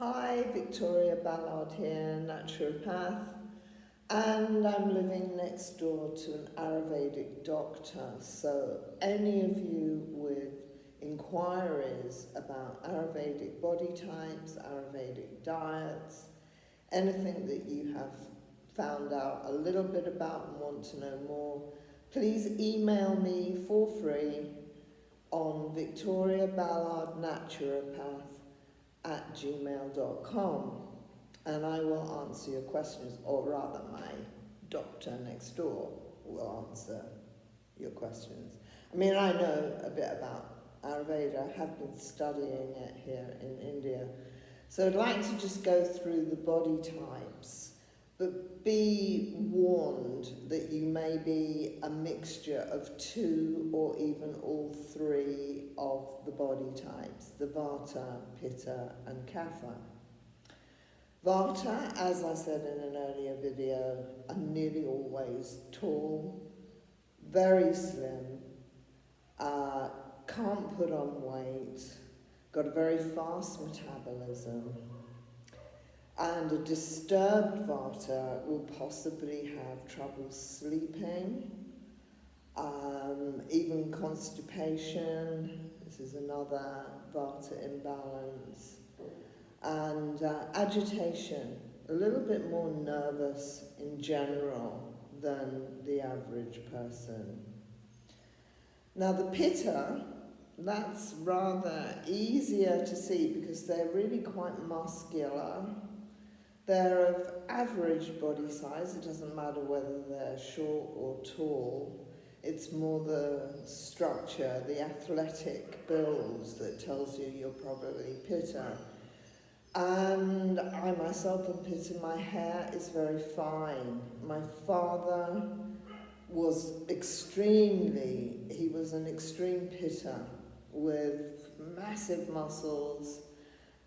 Hi, Victoria Ballard here, naturopath, and I'm living next door to an Ayurvedic doctor. So, any of you with inquiries about Ayurvedic body types, Ayurvedic diets, anything that you have found out a little bit about and want to know more, please email me for free on victoriaballardnaturopath@gmail.com, and I will answer your questions, or rather my doctor next door will answer your questions. I mean, I know a bit about Ayurveda. I have been studying it here in India. So I'd like to just go through the body types, but be warned that you may be a mixture of two or even all three of the body types, the Vata, Pitta and Kapha. Vata, as I said in an earlier video, are nearly always tall, very slim, can't put on weight, got a very fast metabolism, and a disturbed Vata will possibly have trouble sleeping, even constipation. This is another Vata imbalance. And agitation, a little bit more nervous in general than the average person. Now the Pitta, that's rather easier to see because they're really quite muscular. They're of average body size. It doesn't matter whether they're short or tall. It's more the structure, the athletic build that tells you you're probably Pitta. And I myself am Pitta. My hair is very fine. My father was he was an extreme Pitta with massive muscles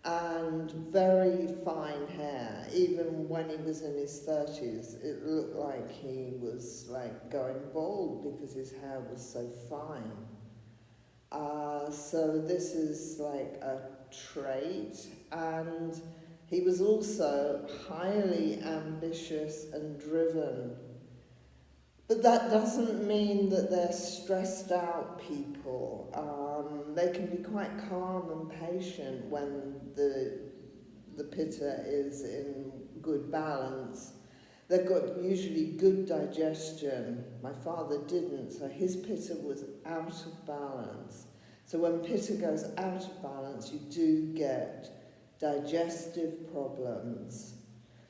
and very fine hair. Even when he was in his 30s, it looked like he was like going bald because his hair was so fine. So this is like a trait, and he was also highly ambitious and driven. But that doesn't mean that they're stressed out people. They can be quite calm and patient when the Pitta is in good balance. They've got usually good digestion. My father didn't, so his Pitta was out of balance. So when Pitta goes out of balance, you do get digestive problems.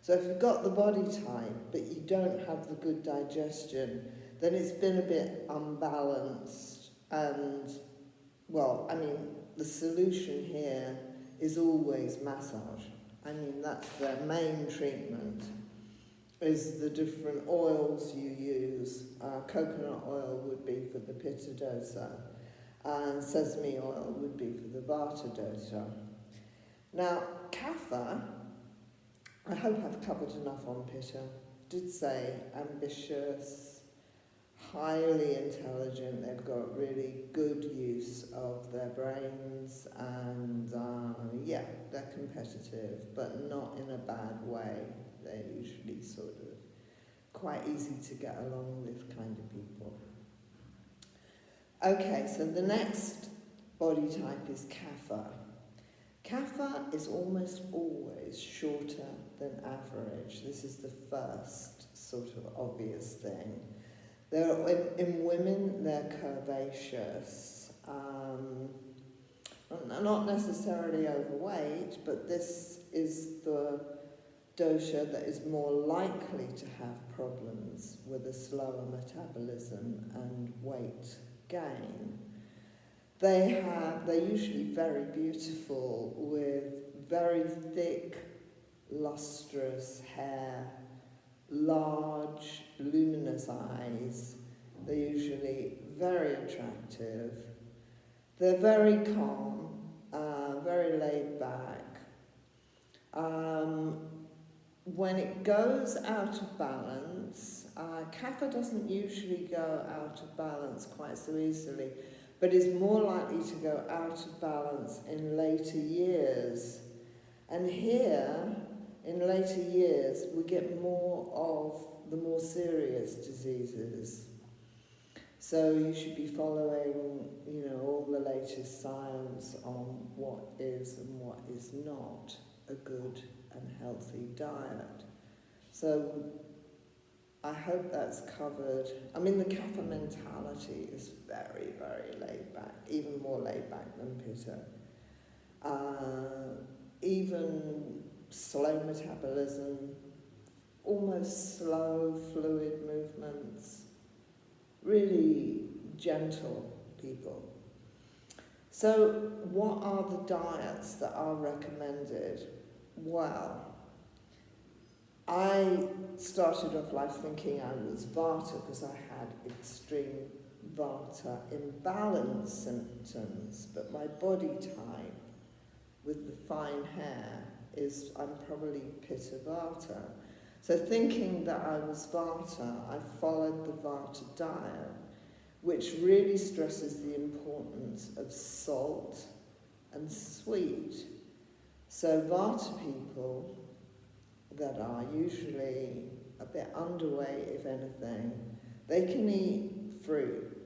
So if you've got the body type, but you don't have the good digestion, then it's been a bit unbalanced. And, well, I mean, the solution here is always massage. I mean, that's their main treatment, is the different oils you use. Coconut oil would be for the Pitta dosa, and sesame oil would be for the Vata dosa. Now, Kapha, I hope I've covered enough on Pitta. Did say ambitious, highly intelligent. They've got really good use of their brains, and yeah, they're competitive, but not in a bad way. They're usually sort of quite easy to get along with kind of people. Okay, so the next body type is Kapha. Kapha is almost always shorter than average. This is the first sort of obvious thing. In women, they're curvaceous, not necessarily overweight, but this is the dosha that is more likely to have problems with a slower metabolism and weight gain. They're usually very beautiful with very thick, lustrous hair, large, luminous eyes. They're usually very attractive. They're very calm, very laid back. When it goes out of balance, Kapha doesn't usually go out of balance quite so easily, but is more likely to go out of balance in later years. And here, in later years, we get more of the more serious diseases. So you should be following, all the latest science on what is and what is not a good and healthy diet. So I hope that's covered. I mean, the Kapha mentality is very, very laid back, even more laid back than Pitta. Even slow metabolism, almost slow fluid movements, really gentle people. So what are the diets that are recommended? Well, I started off life thinking I was Vata because I had extreme Vata imbalance symptoms, but my body type with the fine hair is I'm probably Pitta Vata. So thinking that I was Vata, I followed the Vata diet, which really stresses the importance of salt and sweet. So Vata people that are usually a bit underweight, if anything, they can eat fruit.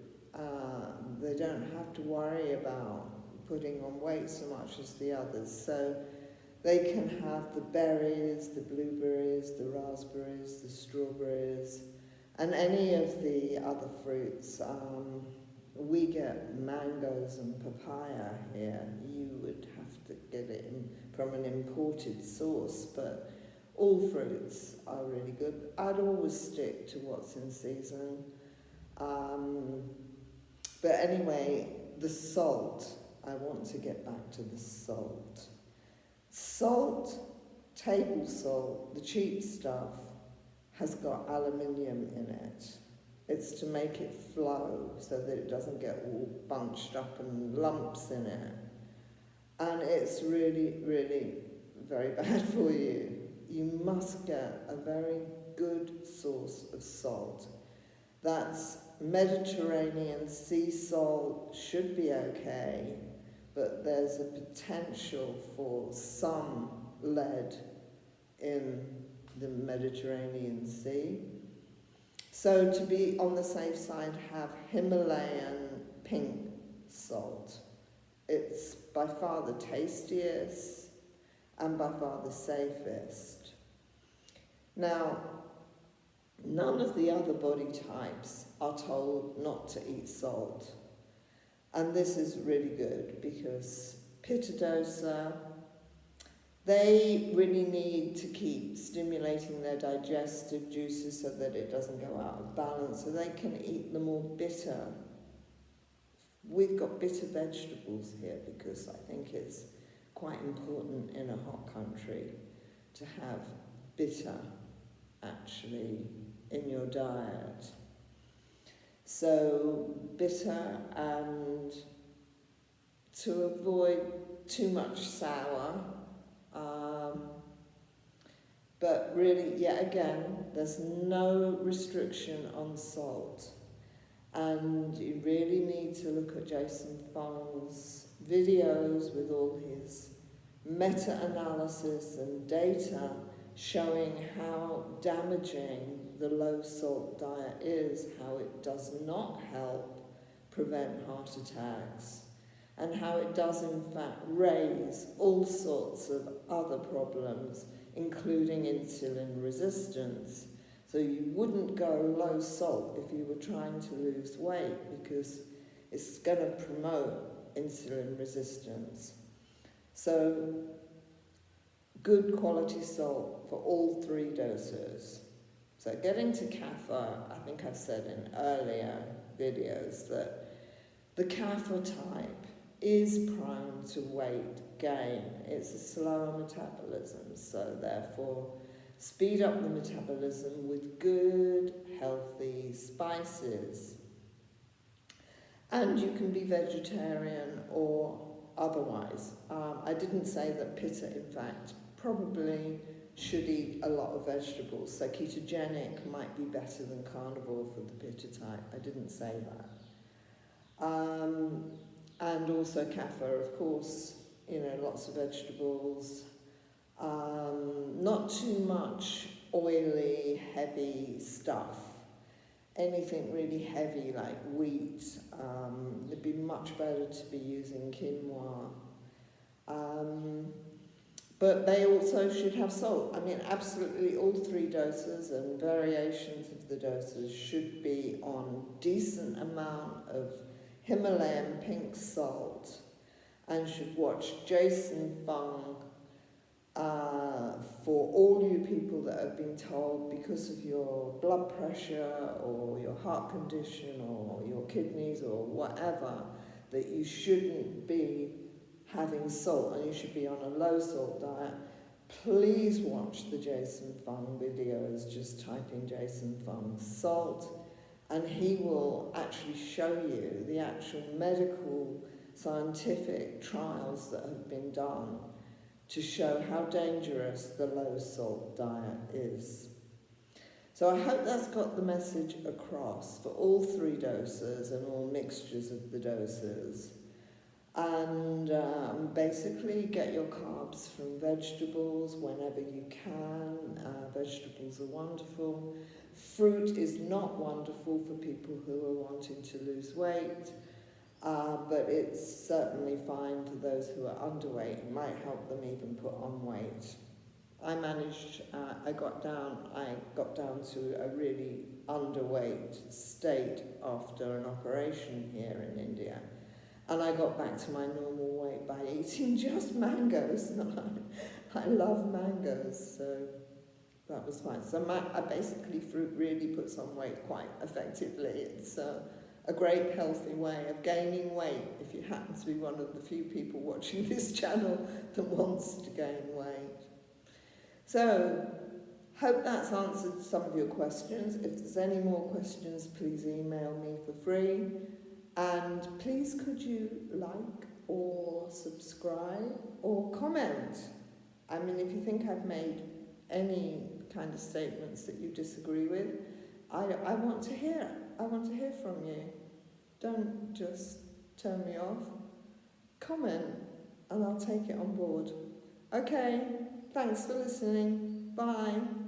They don't have to worry about putting on weight so much as the others. So they can have the berries, the blueberries, the raspberries, the strawberries, and any of the other fruits. We get mangoes and papaya here. You would have to get it from an imported source, but all fruits are really good. I'd always stick to what's in season. But anyway, the salt. I want to get back to the salt. Salt, table salt, the cheap stuff, has got aluminium in it. It's to make it flow so that it doesn't get all bunched up and lumps in it. And it's really, really very bad for you. You must get a very good source of salt. That's Mediterranean sea salt, should be okay, but there's a potential for some lead in the Mediterranean Sea. So to be on the safe side, have Himalayan pink salt. It's by far the tastiest and by far the safest. Now, none of the other body types are told not to eat salt. And this is really good because Pitta dosa, they really need to keep stimulating their digestive juices so that it doesn't go out of balance, so they can eat the more bitter. We've got bitter vegetables here because I think it's quite important in a hot country to have bitter actually in your diet. So bitter, and to avoid too much sour. But really, yet again, there's no restriction on salt. And you really need to look at Jason Fung's videos with all his meta-analysis and data showing how damaging the low-salt diet is, how it does not help prevent heart attacks, and how it does in fact raise all sorts of other problems, including insulin resistance. So you wouldn't go low salt if you were trying to lose weight because it's going to promote insulin resistance. So good quality salt for all three doses. So getting to Kapha, I think I've said in earlier videos that the Kapha type is prone to weight gain. It's a slower metabolism, so therefore speed up the metabolism with good, healthy spices. And you can be vegetarian or otherwise. I didn't say that Pitta, in fact, probably should eat a lot of vegetables. So ketogenic might be better than carnivore for the Pitta type. I didn't say that. And also Kapha, of course, lots of vegetables. Not too much oily, heavy stuff. Anything really heavy like wheat, it'd be much better to be using quinoa. But they also should have salt. I mean, absolutely all 3 doses and variations of the doses should be on decent amount of Himalayan pink salt, and should watch Jason Fung for all you people that have been told because of your blood pressure or your heart condition or your kidneys or whatever that you shouldn't be having salt and you should be on a low salt diet. Please watch the Jason Fung videos. Just type in Jason Fung salt and he will actually show you the actual medical scientific trials that have been done to show how dangerous the low salt diet is. So I hope that's got the message across for all 3 doses and all mixtures of the doses. And basically get your carbs from vegetables whenever you can. Vegetables are wonderful. Fruit is not wonderful for people who are wanting to lose weight. But it's certainly fine for those who are underweight. It might help them even put on weight. I got down to a really underweight state after an operation here in India. And I got back to my normal weight by eating just mangoes. I love mangoes, so that was fine. So basically fruit really puts on weight quite effectively. It's a great healthy way of gaining weight if you happen to be one of the few people watching this channel that wants to gain weight. So, hope that's answered some of your questions. If there's any more questions, please email me for free. And please could you like or subscribe or comment? I mean, if you think I've made any kind of statements that you disagree with, I want to hear. I want to hear from you. Don't just turn me off. Comment and I'll take it on board. Okay, thanks for listening. Bye.